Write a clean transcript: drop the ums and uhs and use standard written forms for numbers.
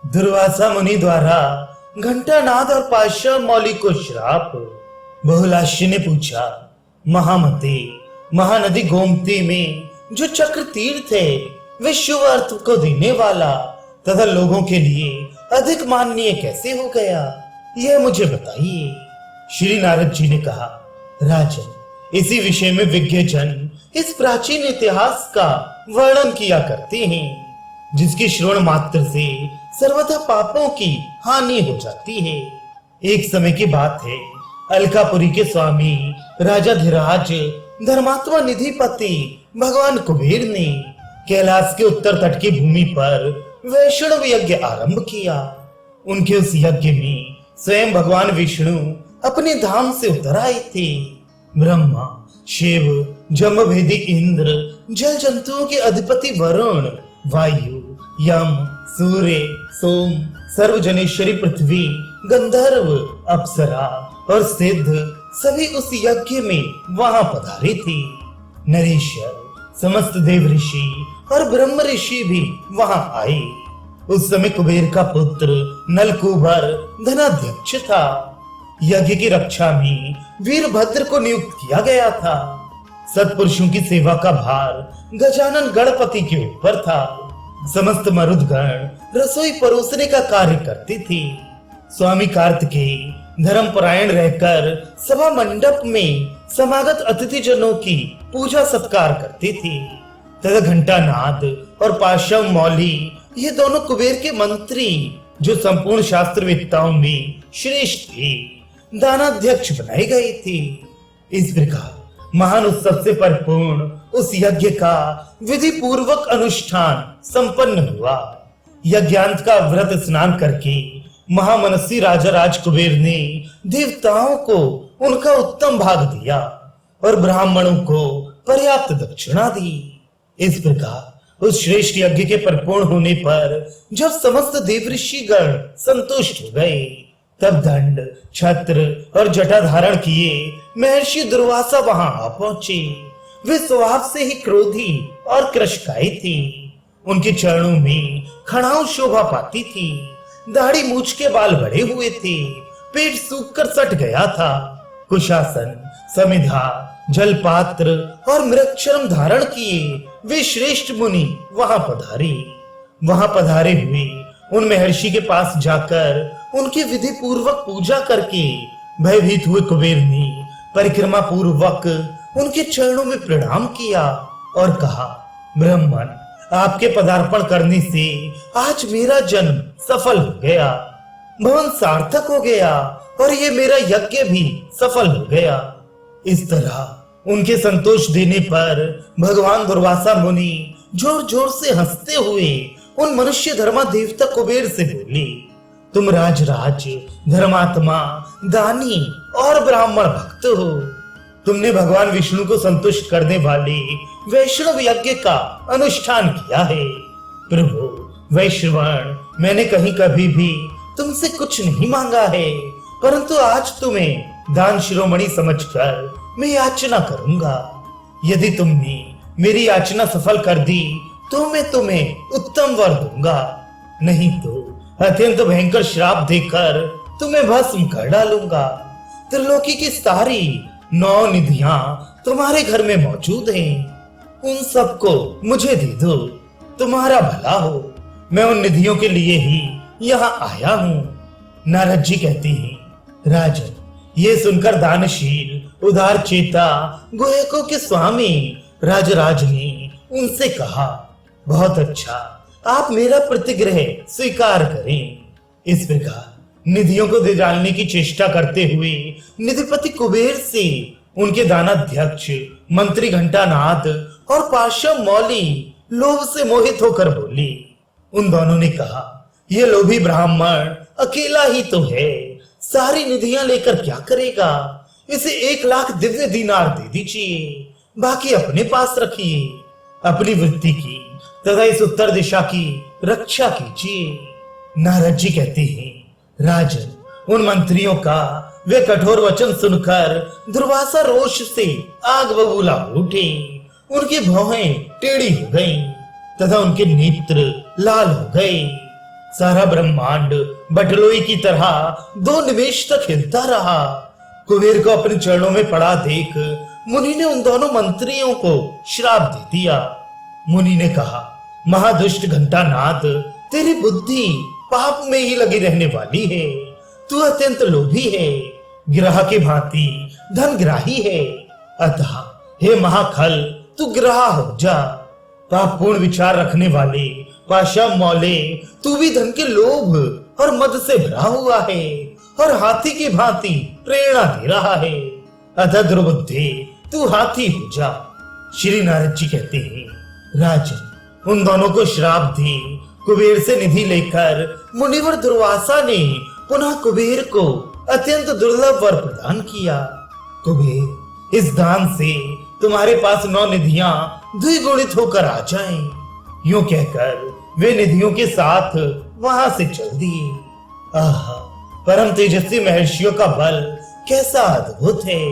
दुर्वासा मुनि द्वारा घंटानाद और पाशा मौली को श्राप। बहुलाश्य ने पूछा, महामते, महानदी गोमती में जो चक्र तीर्थ है वे शुभ अर्थ को देने वाला तथा लोगों के लिए अधिक माननीय कैसे हो गया, यह मुझे बताइए। श्री नारद जी ने कहा, राजन, इसी विषय में विज्ञ जन इस प्राचीन इतिहास का वर्णन किया करते हैं, जिसकी श्रवण मात्र से सर्वथा पापों की हानि हो जाती है। एक समय की बात है, अलकापुरी के स्वामी राजा धीराज धर्मात्मा निधिपति भगवान कुबेर ने कैलाश के उत्तर तट की भूमि पर वैष्णव यज्ञ आरंभ किया। उनके उस यज्ञ में स्वयं भगवान विष्णु अपने धाम से उतर आए थे। ब्रह्मा, शिव, जमभेदी इंद्र, जल जंतुओं के अधिपति वरुण, वायु, यम, सूर्य, सोम, सर्वजनेश्वरी पृथ्वी, गंधर्व, अप्सरा और सिद्ध सभी उस यज्ञ में वहां पधारे थे। नरेश्वर, समस्त देव ऋषि और ब्रह्म ऋषि भी वहां आए। उस समय कुबेर का पुत्र नलकूबर धनाध्यक्ष था। यज्ञ की रक्षा में वीरभद्र को नियुक्त किया गया था। सत्पुरुषों की सेवा का भार गजानन गणपति के ऊपर था। समस्त मरुदगण रसोई परोसने का कार्य करते थे। स्वामी कार्तिकेय धर्मपरायण रहकर सभा मंडप में समागत अतिथि जनों की पूजा सत्कार करते थे तथा घंटानाद और पाशव मौली, ये दोनों कुबेर के मंत्री जो संपूर्ण शास्त्रवेत्ताओं में श्रेष्ठ थे, दानाध्यक्ष बनाए गए थे। इस प्रकार महान उत्सव से परिपूर्ण उस यज्ञ का विधि पूर्वक अनुष्ठान संपन्न हुआ। यज्ञांत का व्रत स्नान करके महामनसी राजा राज कुबेर ने देवताओं को उनका उत्तम भाग दिया और ब्राह्मणों को पर्याप्त दक्षिणा दी। इस प्रकार उस श्रेष्ठ यज्ञ के परिपूर्ण होने पर जब समस्त देवऋषि गण संतुष्ट हो गए, तब दंड, छत्र और जटा धारण किए महर्षि दुर्वासा वहां आ पहुंचे। वे स्वभाव से ही क्रोधी और कृशकाय थे। उनके चरणों में खड़ाऊ शोभा पाती थी। दाढ़ी मूछ के बाल बड़े हुए थे। पेट सूख कर सट गया था। कुशासन, समिधा, जलपात्र और मृगचर्म धारण किए वे श्रेष्ठ मुनि वहां पधारे। वहां पधारे हुए उन महर्षि के पास जाकर उनकी विधि पूर्वक पूजा करके भयभीत हुए कुबेर ने परिक्रमा पूर्वक उनके चरणों में प्रणाम किया और कहा, ब्राह्मण, आपके पदार्पण करने से आज मेरा जन्म सफल हो गया, भवन सार्थक हो गया और ये मेरा यज्ञ भी सफल हो गया। इस तरह उनके संतोष देने पर भगवान दुर्वासा मुनि जोर जोर से हंसते हुए उन मनुष्य धर्मा देवता कुबेर से बोले, तुम राज धर्मात्मा, दानी और ब्राह्मण भक्त हो। तुमने भगवान विष्णु को संतुष्ट करने वाले वैष्णव यज्ञ का अनुष्ठान किया है। प्रभु वैश्रवण, मैंने कहीं कभी भी तुमसे कुछ नहीं मांगा है, परंतु आज तुम्हें दान शिरोमणि समझकर मैं याचना करूंगा। यदि तुमने मेरी याचना सफल कर दी तो मैं तुम्हें उत्तम वर दूंगा, नहीं तो अत्यंत भयंकर श्राप देकर तुम्हें भस्म कर डालूंगा। त्रिलोकी की सारी 9 निधियां तुम्हारे घर में मौजूद हैं, उन सबको मुझे दे दो, तुम्हारा भला हो। मैं उन निधियों के लिए ही यहाँ आया हूँ। नारद जी कहते हैं, राजन, ये सुनकर दानशील उदार चेता गोयकों के स्वामी राजराज ने उनसे कहा, बहुत अच्छा, आप मेरा प्रतिग्रह स्वीकार करें। इस प्रकार निधियों को दे डालने की चेष्टा करते हुए निधिपति कुबेर से उनके दानाध्यक्ष मंत्री घंटानाद और पार्षद मौली लोभ से मोहित होकर बोले। उन दोनों ने कहा, यह लोभी ब्राह्मण अकेला ही तो है, सारी निधियां लेकर क्या करेगा? इसे 1 लाख दिव्य दीनार दे दीजिए, बाकी अपने पास रखिए। अपनी वृत्ति की तथा इस उत्तर दिशा की रक्षा कीजिए। नारद जी कहते हैं, राजन, उन मंत्रियों का वे कठोर वचन सुनकर दुर्वासा रोष से आग बबूला हो उठे। उनकी भौहें टेढ़ी हो गईं तथा उनके नेत्र लाल हो गए। सारा ब्रह्मांड बटलोई की तरह 2 निमेष तक हिलता रहा। कुबेर को अपने चरणों में पड़ा देख मुनि ने उन दोनों मंत्रियों को श्राप दे दिया। मुनि ने कहा, महादुष्ट घंटानाद, तेरी बुद्धि पाप में ही लगी रहने वाली है। तू अत्यंत लोभी है, ग्रह की भांति धनग्राही है। अतः हे महाखल, तू ग्रह हो जा। पापपूर्ण विचार रखने वाले पाशा मौले, तू भी धन के लोभ और मद से भरा हुआ है और हाथी की भांति प्रेरणा दे रहा है। अतः दुर्बुद्धे, तू हाथी हो जा। श्री नारद जी कहते हैं, राजन, उन दोनों को श्राप दे कुबेर से निधि लेकर मुनिवर दुर्वासा ने पुनः कुबेर को अत्यंत दुर्लभ वर प्रदान किया। कुबेर, इस दान से तुम्हारे पास 9 निधियां द्विगुणित होकर आ जाएं। यूं कहकर वे निधियों के साथ वहां से चल दिए। आहा, परम तेजस्वी महर्षियों का बल कैसा अद्भुत है।